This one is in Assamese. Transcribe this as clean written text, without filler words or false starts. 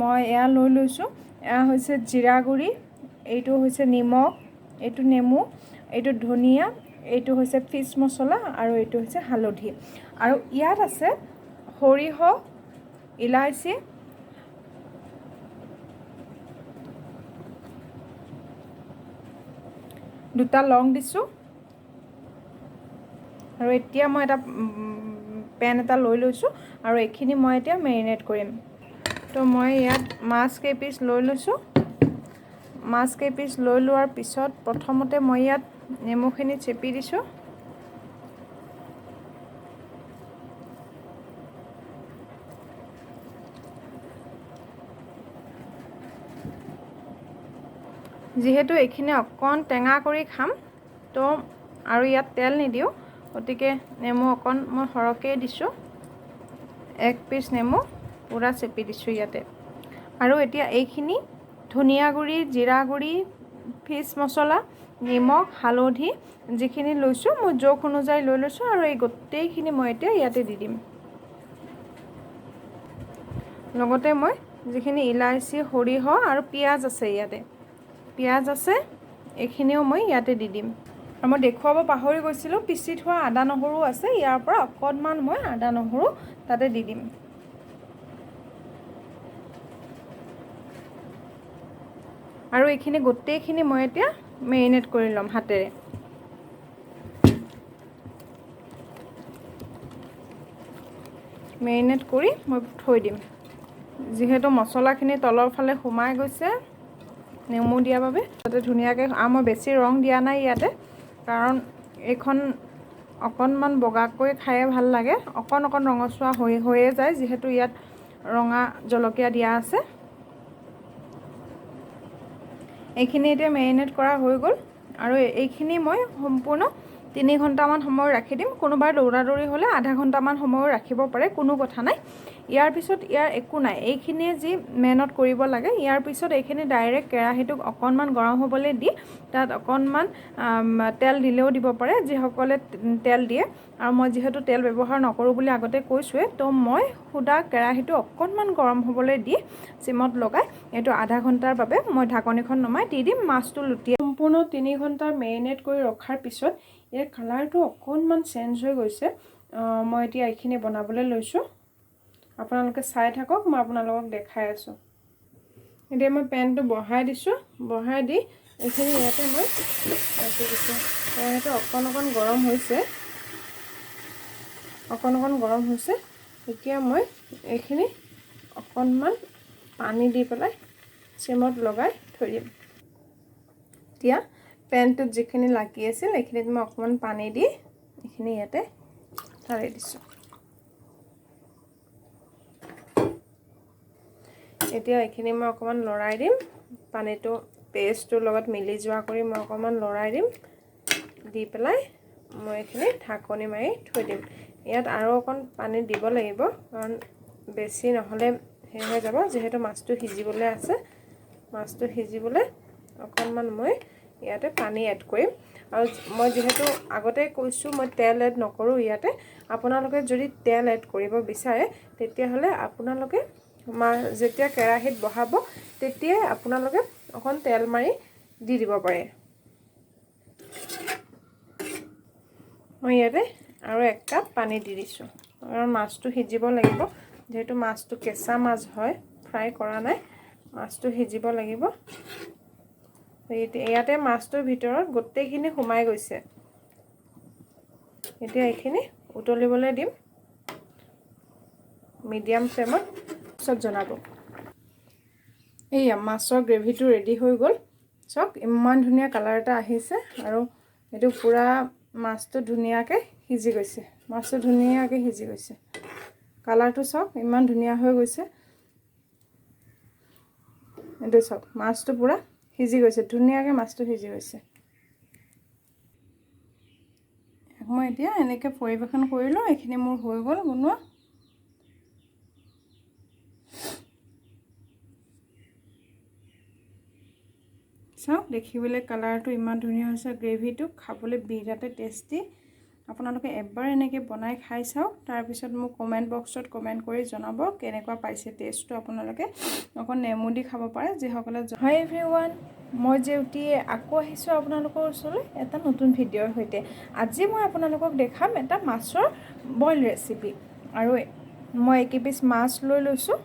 মই এয়া লৈ লৈছোঁ। এয়া হৈছে জিৰা গুড়ি, এইটো হৈছে নিমখ, এইটো নেমু, এইটো ধনিয়া, এইটো হৈছে ফিছ মছলা আৰু এইটো হৈছে হালধি। আৰু ইয়াত আছে সৰিয়হ, ইলাচি, দুটা লং দিছোঁ। আৰু এতিয়া মই এটা পেন এটা লৈ লৈছোঁ আৰু এইখিনি মই এতিয়া মেৰিনেট কৰিম। তো মই ইয়াত মাছ কেইপিচ লৈ লৈছোঁ। মাছ কেইপিচ লৈ লোৱাৰ পিছত প্ৰথমতে মই ইয়াত নেমুখিনি চেপি দিছোঁ। যিহেতু এইখিনি অকণ টেঙা কৰি খাম, তো আৰু ইয়াত তেল নিদিওঁ, গতিকে নেমু অকণ মই সৰহকৈ দিছোঁ। 1 পিচ নেমু পূৰা চেপি দিছোঁ ইয়াতে। আৰু এতিয়া এইখিনি ধনিয়া গুড়ি, জিৰা গুড়ি, ফিছ মছলা, নিমখ, হালধি যিখিনি লৈছোঁ মই জোখ অনুযায়ী লৈ লৈছোঁ আৰু এই গোটেইখিনি মই এতিয়া ইয়াতে দি দিম। লগতে মই যিখিনি ইলাচি, সৰিয়হ আৰু পিঁয়াজ আছে, ইয়াতে পিঁয়াজ আছে, এইখিনিও মই ইয়াতে দি দিম। আৰু মই দেখুৱাব পাহৰি গৈছিলোঁ, পিচি থোৱা আদা নহৰু আছে, ইয়াৰ পৰা অকণমান মই আদা নহৰু তাতে দি দিম। আৰু এইখিনি গোটেইখিনি মই এতিয়া মেৰিনেট কৰি ল'ম হাতেৰে। মেৰিনেট কৰি মই থৈ দিম। যিহেতু মছলাখিনি তলৰ ফালে সোমাই গৈছে নেমু দিয়াৰ বাবে, তাতে ধুনীয়াকৈ, আৰু মই বেছি ৰং দিয়া নাই ইয়াতে, কাৰণ এইখন অকণমান বগাকৈ খায়ে ভাল লাগে। অকণ অকণ ৰঙচুৱা হৈয়ে যায়, যিহেতু ইয়াত ৰঙা জলকীয়া দিয়া আছে। এইখিনি এতিয়া মেৰিনেট কৰা হৈ গ'ল আৰু এইখিনি মই সম্পূৰ্ণ 3 ঘণ্টামান সময় ৰাখি দিম। কোনোবাই দৌৰা-দৌৰি হ'লে আধা ঘণ্টামান সময়ো ৰাখিব পাৰে, কোনো কথা নাই। ইয়াৰ পিছত ইয়াৰ একো নাই, এইখিনিয়ে যি মেৰিনেট কৰিব লাগে। ইয়াৰ পিছত এইখিনি ডাইৰেক্ট কেৰাহীটোক অকণমান গৰম হ'বলৈ দি তাত অকণমান তেল দিলেও দিব পাৰে, যিসকলে তেল দিয়ে। আৰু মই যিহেতু তেল ব্যৱহাৰ নকৰোঁ বুলি আগতে কৈছোঁৱে, তো মই সুদা কেৰাহীটো অকণমান গৰম হ'বলৈ দি চিমত লগাই এইটো আধা ঘণ্টাৰ বাবে মই ঢাকনিখন নমাই দি দিম। মাছটো লুটিয়াই সম্পূৰ্ণ 3 ঘণ্টা মেৰিনেট কৰি ৰখাৰ পিছত ইয়াৰ কালাৰটো অকণমান চেঞ্জ হৈ গৈছে। মই এতিয়া এইখিনি বনাবলৈ লৈছোঁ, আপোনালোকে চাই থাকক, মই আপোনালোকক দেখাই আছোঁ। এতিয়া মই পেনটো বহাই দিছোঁ, বহাই দি এইখিনি ইয়াতে মই ৰাখি দিছোঁ। কেৰাহীটো অকণ অকণ গৰম হৈছে, এতিয়া মই এইখিনি অকণমান পানী দি পেলাই চিমত লগাই থৈ দিম। এতিয়া পেনটোত যিখিনি লাগি আছিল এইখিনিত মই অকণমান পানী দি এইখিনি ইয়াতে ঢালি দিছোঁ। এতিয়া এইখিনি মই অকণমান লৰাই দিম, পানীটো পেষ্টটোৰ লগত মিলি যোৱা কৰি মই অকণমান লৰাই দিম। দি পেলাই মই এইখিনি ঢাকনি মাৰি থৈ দিম। ইয়াত আৰু অকণ পানী দিব লাগিব, কাৰণ বেছি নহ'লে হেৰি হৈ যাব, যিহেতু মাছটো সিজিবলৈ আছে। মাছটো সিজিবলৈ অকণমান মই ইয়াতে পানী এড কৰিম। আৰু মই যিহেতু আগতে কৈছোঁ মই তেল এড নকৰোঁ ইয়াতে, আপোনালোকে যদি তেল এড কৰিব বিচাৰে তেতিয়াহ'লে আপোনালোকে যেতিয়া কেৰাহীত বহাব তেতিয়াই আপোনালোকে অকণ তেল মাৰি দি দিব পাৰে। মই ইয়াতে আৰু 1 কাপ পানী দি দিছোঁ, কাৰণ মাছটো সিজিব লাগিব। যিহেতু মাছটো কেঁচা মাছ হয়, ফ্ৰাই কৰা নাই, মাছটো সিজিব লাগিব। ইয়াতে মাছটোৰ ভিতৰত গোটেইখিনি সোমাই গৈছে। এতিয়া এইখিনি উতলিবলৈ দিম মিডিয়াম ফ্লেমত, পিছত জনাব। এইয়া মাছৰ গ্ৰেভিটো ৰেডি হৈ গ'ল। চাওক ইমান ধুনীয়া কালাৰ এটা আহিছে, আৰু এইটো পূৰা মাছটো ধুনীয়াকৈ সিজি গৈছে। কালাৰটো চাওক ইমান ধুনীয়া হৈ গৈছে। এইটো চাওক মাছটো পূৰা সিজি গৈছে, ধুনীয়াকৈ মাছটো সিজি গৈছে। মই এতিয়া এনেকৈ পৰিৱেশন কৰিলোঁ। এইখিনি মোৰ হৈ গ'ল বনোৱা। চাওক দেখিবলৈ কালাৰটো ইমান ধুনীয়া হৈছে, গ্ৰেভিটো খাবলৈ বিৰাটেই টেষ্টি। আপোনালোকে এবাৰ এনেকৈ বনাই খাই চাওক, তাৰপিছত মোক কমেণ্ট বক্সত কমেণ্ট কৰি জনাব কেনেকুৱা পাইছে টেষ্টটো। আপোনালোকে অকণ নেমু দি খাব পাৰে যিসকলে। হাই এভৰিৱান, মই জেউতিয়ে আকৌ আহিছোঁ আপোনালোকৰ ওচৰলৈ এটা নতুন ভিডিঅ'ৰ সৈতে। আজি মই আপোনালোকক দেখাম এটা মাছৰ বইল ৰেচিপি। আৰু মই 1 পিচ মাছ লৈ লৈছোঁ,